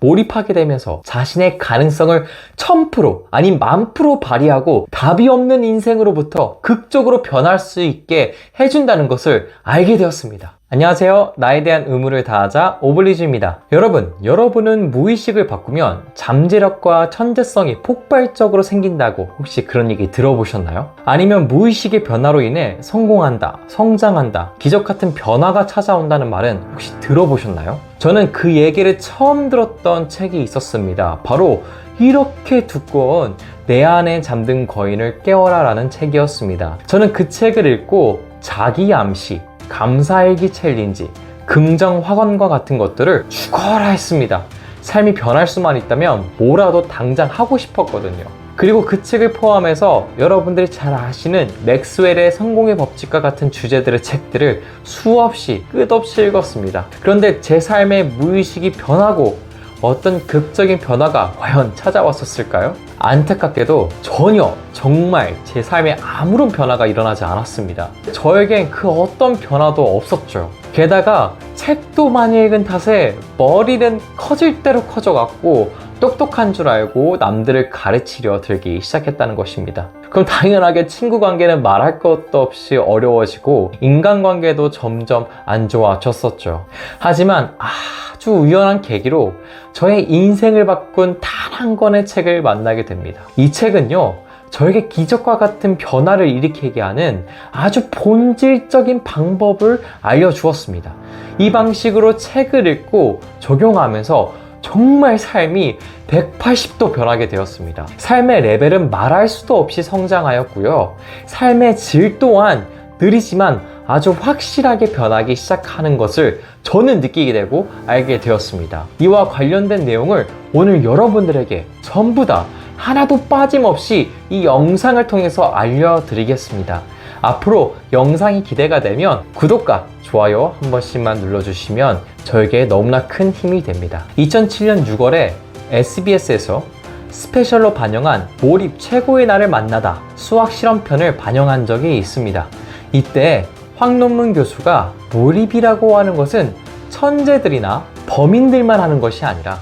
몰입하게 되면서 자신의 가능성을 1000% 아니 10,000% 발휘하고 답이 없는 인생으로부터 극적으로 변할 수 있게 해준다는 것을 알게 되었습니다. 안녕하세요. 나에 대한 의무를 다하자 오블리주입니다. 여러분은 무의식을 바꾸면 잠재력과 천재성이 폭발적으로 생긴다고 혹시 그런 얘기 들어보셨나요? 아니면 무의식의 변화로 인해 성공한다, 성장한다, 기적 같은 변화가 찾아온다는 말은 혹시 들어보셨나요? 저는 그 얘기를 처음 들었던 책이 있었습니다. 바로 이렇게 두꺼운 내 안에 잠든 거인을 깨워라 라는 책이었습니다. 저는 그 책을 읽고 자기 암시, 감사일기 챌린지, 긍정 확언과 같은 것들을 죽어라 했습니다. 삶이 변할 수만 있다면 뭐라도 당장 하고 싶었거든요. 그리고 그 책을 포함해서 여러분들이 잘 아시는 맥스웰의 성공의 법칙과 같은 주제들의 책들을 수없이 끝없이 읽었습니다. 그런데 제 삶의 무의식이 변하고 어떤 극적인 변화가 과연 찾아왔었을까요? 안타깝게도 전혀 정말 제 삶에 아무런 변화가 일어나지 않았습니다. 저에겐 그 어떤 변화도 없었죠. 게다가 책도 많이 읽은 탓에 머리는 커질 대로 커져갖고 똑똑한 줄 알고 남들을 가르치려 들기 시작했다는 것입니다. 그럼 당연하게 친구 관계는 말할 것도 없이 어려워지고 인간관계도 점점 안 좋아졌었죠. 하지만 아주 우연한 계기로 저의 인생을 바꾼 단 한 권의 책을 만나게 됩니다. 이 책은요, 저에게 기적과 같은 변화를 일으키게 하는 아주 본질적인 방법을 알려주었습니다. 이 방식으로 책을 읽고 적용하면서 정말 삶이 180도 변하게 되었습니다. 삶의 레벨은 말할 수도 없이 성장하였고요. 삶의 질 또한 느리지만 아주 확실하게 변하기 시작하는 것을 저는 느끼게 되고 알게 되었습니다. 이와 관련된 내용을 오늘 여러분들에게 전부 다 하나도 빠짐없이 이 영상을 통해서 알려드리겠습니다. 앞으로 영상이 기대가 되면 구독과 좋아요 한 번씩만 눌러주시면 저에게 너무나 큰 힘이 됩니다. 2007년 6월에 SBS에서 스페셜로 반영한 몰입 최고의 날을 만나다 수학 실험편을 반영한 적이 있습니다. 이때 황론문 교수가 몰입이라고 하는 것은 천재들이나 범인들만 하는 것이 아니라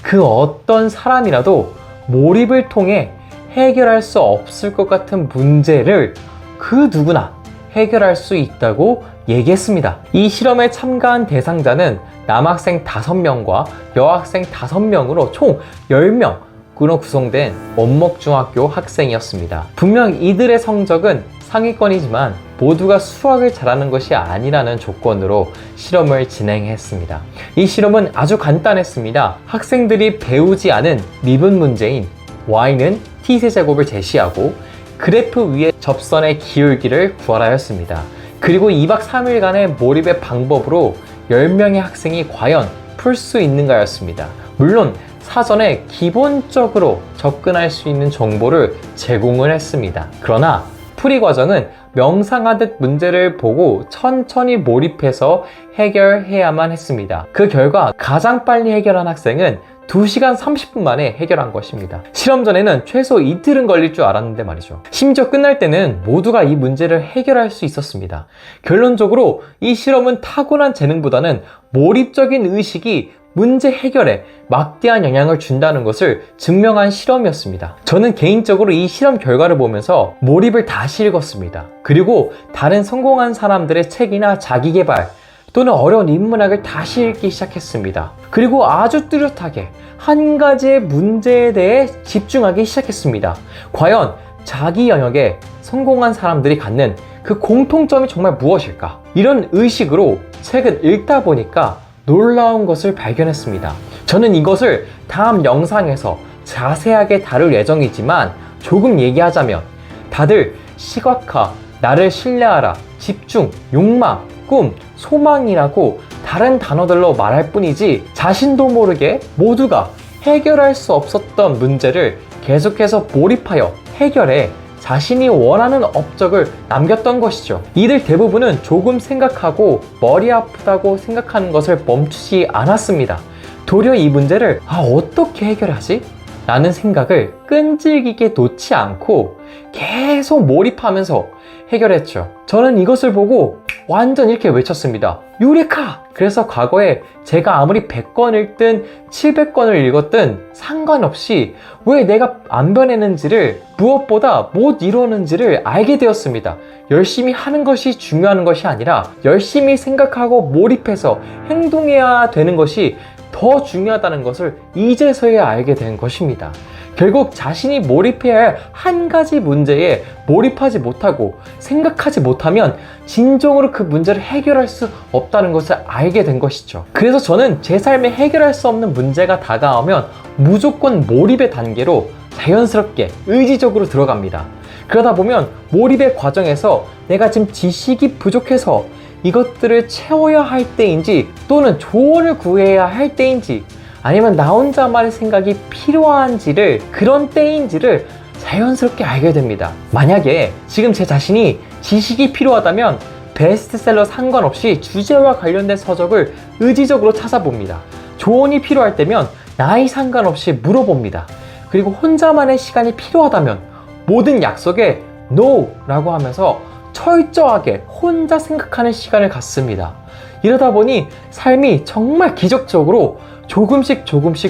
그 어떤 사람이라도 몰입을 통해 해결할 수 없을 것 같은 문제를 그 누구나 해결할 수 있다고 얘기했습니다. 이 실험에 참가한 대상자는 남학생 5명과 여학생 5명으로 총 10명으로 구성된 원목중학교 학생이었습니다. 분명 이들의 성적은 상위권이지만 모두가 수학을 잘하는 것이 아니라는 조건으로 실험을 진행했습니다. 이 실험은 아주 간단했습니다. 학생들이 배우지 않은 미분 문제인 y는 t세제곱을 제시하고 그래프 위에 접선의 기울기를 구하라 였습니다. 그리고 2박 3일간의 몰입의 방법으로 10명의 학생이 과연 풀 수 있는가 였습니다. 물론 사전에 기본적으로 접근할 수 있는 정보를 제공을 했습니다. 그러나 풀이 과정은 명상하듯 문제를 보고 천천히 몰입해서 해결해야만 했습니다. 그 결과 가장 빨리 해결한 학생은 2시간 30분 만에 해결한 것입니다. 실험 전에는 최소 이틀은 걸릴 줄 알았는데 말이죠. 심지어 끝날 때는 모두가 이 문제를 해결할 수 있었습니다. 결론적으로 이 실험은 타고난 재능보다는 몰입적인 의식이 문제 해결에 막대한 영향을 준다는 것을 증명한 실험이었습니다. 저는 개인적으로 이 실험 결과를 보면서 몰입을 다시 읽었습니다. 그리고 다른 성공한 사람들의 책이나 자기계발 또는 어려운 인문학을 다시 읽기 시작했습니다. 그리고 아주 뚜렷하게 한 가지의 문제에 대해 집중하기 시작했습니다. 과연 자기 영역에 성공한 사람들이 갖는 그 공통점이 정말 무엇일까? 이런 의식으로 책을 읽다 보니까 놀라운 것을 발견했습니다. 저는 이것을 다음 영상에서 자세하게 다룰 예정이지만 조금 얘기하자면 다들 시각화, 나를 신뢰하라, 집중, 욕망, 꿈, 소망이라고 다른 단어들로 말할 뿐이지 자신도 모르게 모두가 해결할 수 없었던 문제를 계속해서 몰입하여 해결해 자신이 원하는 업적을 남겼던 것이죠. 이들 대부분은 조금 생각하고 머리 아프다고 생각하는 것을 멈추지 않았습니다. 도리어 이 문제를 어떻게 해결하지? 라는 생각을 끈질기게 놓지 않고 계속 몰입하면서 해결했죠. 저는 이것을 보고 완전 이렇게 외쳤습니다. 유레카! 그래서 과거에 제가 아무리 100권 읽든 700권을 읽었든 상관없이 왜 내가 안 변했는지를, 무엇보다 못 이루는지를 알게 되었습니다. 열심히 하는 것이 중요한 것이 아니라 열심히 생각하고 몰입해서 행동해야 되는 것이 더 중요하다는 것을 이제서야 알게 된 것입니다. 결국 자신이 몰입해야 할 한 가지 문제에 몰입하지 못하고 생각하지 못하면 진정으로 그 문제를 해결할 수 없다는 것을 알게 된 것이죠. 그래서 저는 제 삶에 해결할 수 없는 문제가 다가오면 무조건 몰입의 단계로 자연스럽게 의지적으로 들어갑니다. 그러다 보면 몰입의 과정에서 내가 지금 지식이 부족해서 이것들을 채워야 할 때인지, 또는 조언을 구해야 할 때인지, 아니면 나 혼자만의 생각이 필요한지를, 그런 때인지를 자연스럽게 알게 됩니다. 만약에 지금 제 자신이 지식이 필요하다면 베스트셀러 상관없이 주제와 관련된 서적을 의지적으로 찾아봅니다. 조언이 필요할 때면 나이 상관없이 물어봅니다. 그리고 혼자만의 시간이 필요하다면 모든 약속에 NO! 라고 하면서 철저하게 혼자 생각하는 시간을 갖습니다. 이러다 보니 삶이 정말 기적적으로 조금씩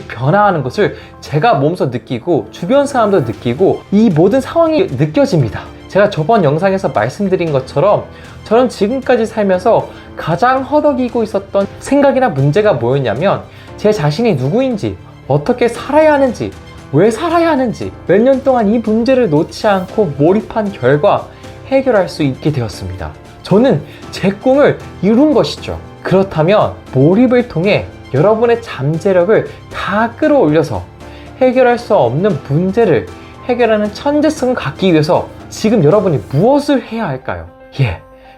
변화하는 것을 제가 몸소 느끼고 주변 사람도 느끼고 이 모든 상황이 느껴집니다. 제가 저번 영상에서 말씀드린 것처럼 저는 지금까지 살면서 가장 허덕이고 있었던 생각이나 문제가 뭐였냐면, 제 자신이 누구인지, 어떻게 살아야 하는지, 왜 살아야 하는지, 몇 년 동안 이 문제를 놓지 않고 몰입한 결과 해결할 수 있게 되었습니다. 저는 제 꿈을 이룬 것이죠. 그렇다면 몰입을 통해 여러분의 잠재력을 다 끌어올려서 해결할 수 없는 문제를 해결하는 천재성을 갖기 위해서 지금 여러분이 무엇을 해야 할까요?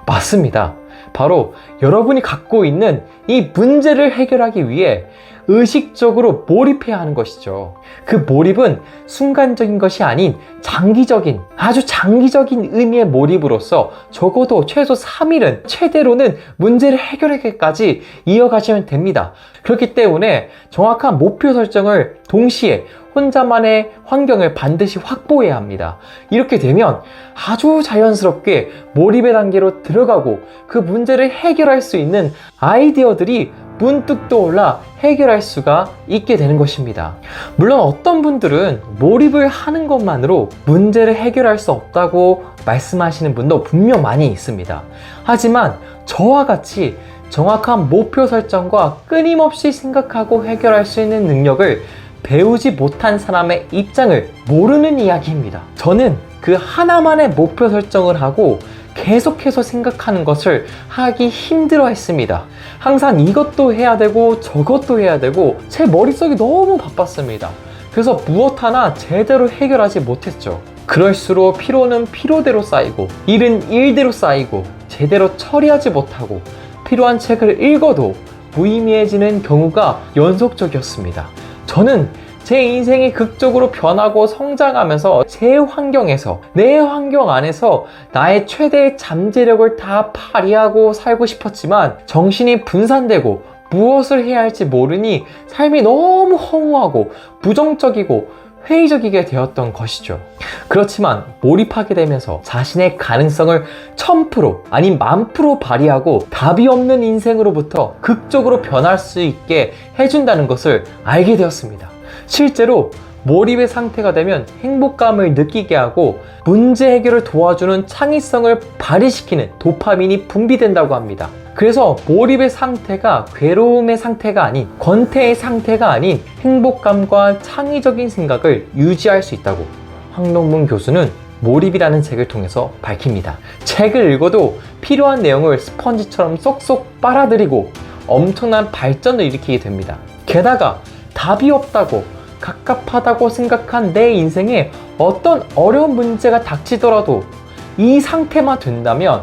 맞습니다. 바로 여러분이 갖고 있는 이 문제를 해결하기 위해 의식적으로 몰입해야 하는 것이죠. 그 몰입은 순간적인 것이 아닌 장기적인, 아주 장기적인 의미의 몰입으로서 적어도 최소 3일은, 최대로는 문제를 해결하기까지 이어가시면 됩니다. 그렇기 때문에 정확한 목표 설정을 동시에 혼자만의 환경을 반드시 확보해야 합니다. 이렇게 되면 아주 자연스럽게 몰입의 단계로 들어가고 그 문제를 해결할 수 있는 아이디어들이 문득 떠올라 해결할 수가 있게 되는 것입니다. 물론 어떤 분들은 몰입을 하는 것만으로 문제를 해결할 수 없다고 말씀하시는 분도 분명 많이 있습니다. 하지만 저와 같이 정확한 목표 설정과 끊임없이 생각하고 해결할 수 있는 능력을 배우지 못한 사람의 입장을 모르는 이야기입니다. 저는 그 하나만의 목표 설정을 하고 계속해서 생각하는 것을 하기 힘들어 했습니다. 항상 이것도 해야 되고 저것도 해야 되고 제 머릿속이 너무 바빴습니다. 그래서 무엇 하나 제대로 해결하지 못했죠. 그럴수록 피로는 피로대로 쌓이고 일은 일대로 쌓이고 제대로 처리하지 못하고 필요한 책을 읽어도 무의미해지는 경우가 연속적이었습니다. 저는 제 인생이 극적으로 변하고 성장하면서 제 환경에서, 내 환경 안에서 나의 최대의 잠재력을 다 발휘하고 살고 싶었지만 정신이 분산되고 무엇을 해야 할지 모르니 삶이 너무 허무하고 부정적이고 회의적이게 되었던 것이죠. 그렇지만 몰입하게 되면서 자신의 가능성을 1000% 아닌 10,000% 발휘하고 답이 없는 인생으로부터 극적으로 변할 수 있게 해준다는 것을 알게 되었습니다. 실제로 몰입의 상태가 되면 행복감을 느끼게 하고 문제 해결을 도와주는 창의성을 발휘시키는 도파민이 분비된다고 합니다. 그래서 몰입의 상태가 괴로움의 상태가 아닌, 권태의 상태가 아닌 행복감과 창의적인 생각을 유지할 수 있다고 황동문 교수는 몰입이라는 책을 통해서 밝힙니다. 책을 읽어도 필요한 내용을 스펀지처럼 쏙쏙 빨아들이고 엄청난 발전을 일으키게 됩니다. 게다가 답이 없다고, 갑갑하다고 생각한 내 인생에 어떤 어려운 문제가 닥치더라도 이 상태만 된다면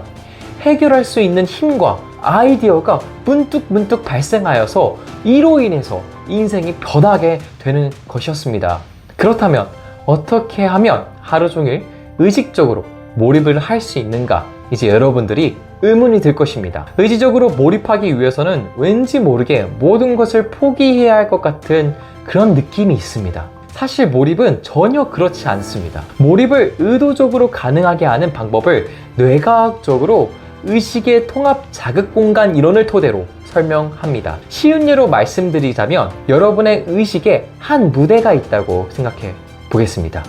해결할 수 있는 힘과 아이디어가 문득 발생하여서 이로 인해서 인생이 변하게 되는 것이었습니다. 그렇다면 어떻게 하면 하루 종일 의식적으로 몰입을 할 수 있는가? 이제 여러분들이 의문이 들 것입니다. 의지적으로 몰입하기 위해서는 왠지 모르게 모든 것을 포기해야 할 것 같은 그런 느낌이 있습니다. 사실 몰입은 전혀 그렇지 않습니다. 몰입을 의도적으로 가능하게 하는 방법을 뇌과학적으로 의식의 통합 자극 공간 이론을 토대로 설명합니다. 쉬운 예로 말씀드리자면 여러분의 의식에 한 무대가 있다고 생각해 보겠습니다.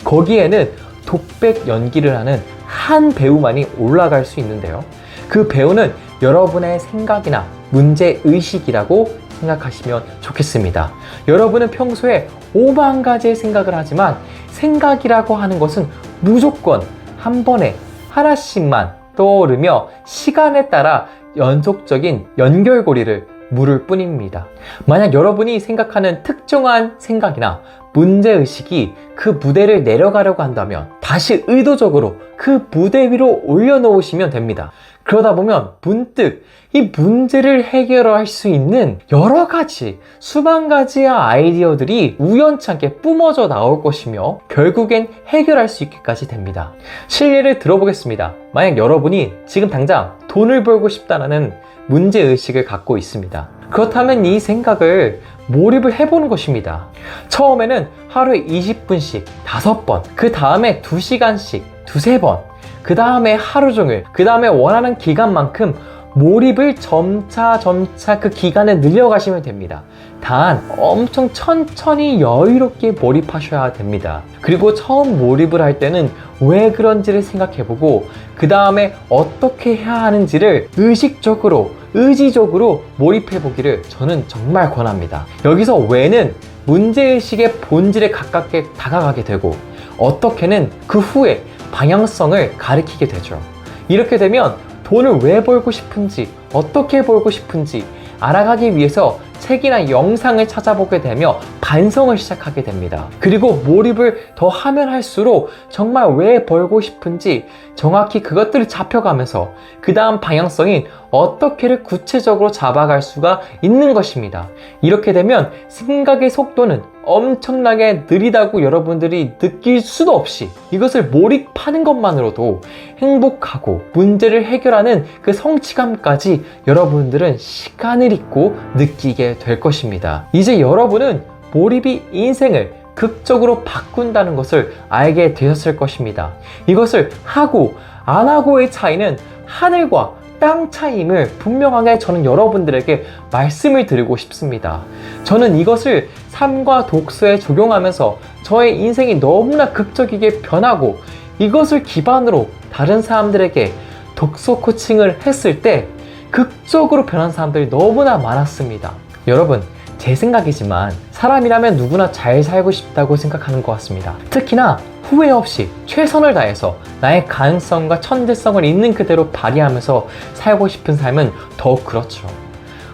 거기에는 독백 연기를 하는 한 배우만이 올라갈 수 있는데요. 그 배우는 여러분의 생각이나 문제의식이라고 생각하시면 좋겠습니다. 여러분은 평소에 5만 가지의 생각을 하지만 생각이라고 하는 것은 무조건 한 번에 하나씩만 떠오르며 시간에 따라 연속적인 연결고리를 물을 뿐입니다. 만약 여러분이 생각하는 특정한 생각이나 문제의식이 그 무대를 내려가려고 한다면 다시 의도적으로 그 무대 위로 올려놓으시면 됩니다. 그러다 보면 문득 이 문제를 해결할 수 있는 여러 가지, 수만 가지의 아이디어들이 우연찮게 뿜어져 나올 것이며 결국엔 해결할 수 있게까지 됩니다. 실례를 들어보겠습니다. 만약 여러분이 지금 당장 돈을 벌고 싶다는 문제의식을 갖고 있습니다. 그렇다면 이 생각을 몰입을 해보는 것입니다. 처음에는 하루에 20분씩 5번, 그 다음에 2시간씩 2~3번, 그 다음에 하루 종일, 그 다음에 원하는 기간만큼 몰입을 점차 그 기간을 늘려가시면 됩니다. 단 엄청 천천히 여유롭게 몰입하셔야 됩니다. 그리고 처음 몰입을 할 때는 왜 그런지를 생각해보고 그 다음에 어떻게 해야 하는지를 의식적으로, 의지적으로 몰입해보기를 저는 정말 권합니다. 여기서 왜는 문제의식의 본질에 가깝게 다가가게 되고 어떻게는 그 후에 방향성을 가리키게 되죠. 이렇게 되면 돈을 왜 벌고 싶은지, 어떻게 벌고 싶은지 알아가기 위해서 책이나 영상을 찾아보게 되며 반성을 시작하게 됩니다. 그리고 몰입을 더 하면 할수록 정말 왜 벌고 싶은지 정확히 그것들을 잡혀가면서 그 다음 방향성인 어떻게를 구체적으로 잡아갈 수가 있는 것입니다. 이렇게 되면 생각의 속도는 엄청나게 느리다고 여러분들이 느낄 수도 없이 이것을 몰입하는 것만으로도 행복하고 문제를 해결하는 그 성취감까지 여러분들은 시간을 잊고 느끼게 될 것입니다. 이제 여러분은 몰입이 인생을 극적으로 바꾼다는 것을 알게 되었을 것입니다. 이것을 하고 안 하고의 차이는 하늘과 땅 차이임을 분명하게 저는 여러분들에게 말씀을 드리고 싶습니다. 저는 이것을 삶과 독서에 적용하면서 저의 인생이 너무나 극적이게 변하고 이것을 기반으로 다른 사람들에게 독서 코칭을 했을 때 극적으로 변한 사람들이 너무나 많았습니다. 여러분, 제 생각이지만 사람이라면 누구나 잘 살고 싶다고 생각하는 것 같습니다. 특히나 후회 없이 최선을 다해서 나의 가능성과 천재성을 있는 그대로 발휘하면서 살고 싶은 삶은 더욱 그렇죠.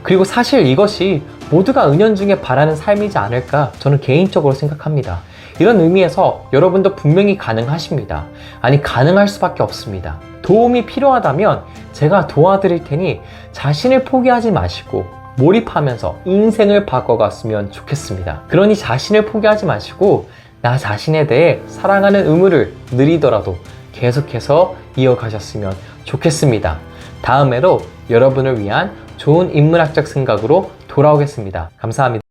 그리고 사실 이것이 모두가 은연중에 바라는 삶이지 않을까 저는 개인적으로 생각합니다. 이런 의미에서 여러분도 분명히 가능하십니다. 아니, 가능할 수밖에 없습니다. 도움이 필요하다면 제가 도와드릴 테니 자신을 포기하지 마시고 몰입하면서 인생을 바꿔갔으면 좋겠습니다. 그러니 자신을 포기하지 마시고 나 자신에 대해 사랑하는 의무를 느리더라도 계속해서 이어가셨으면 좋겠습니다. 다음에도 여러분을 위한 좋은 인문학적 생각으로 돌아오겠습니다. 감사합니다.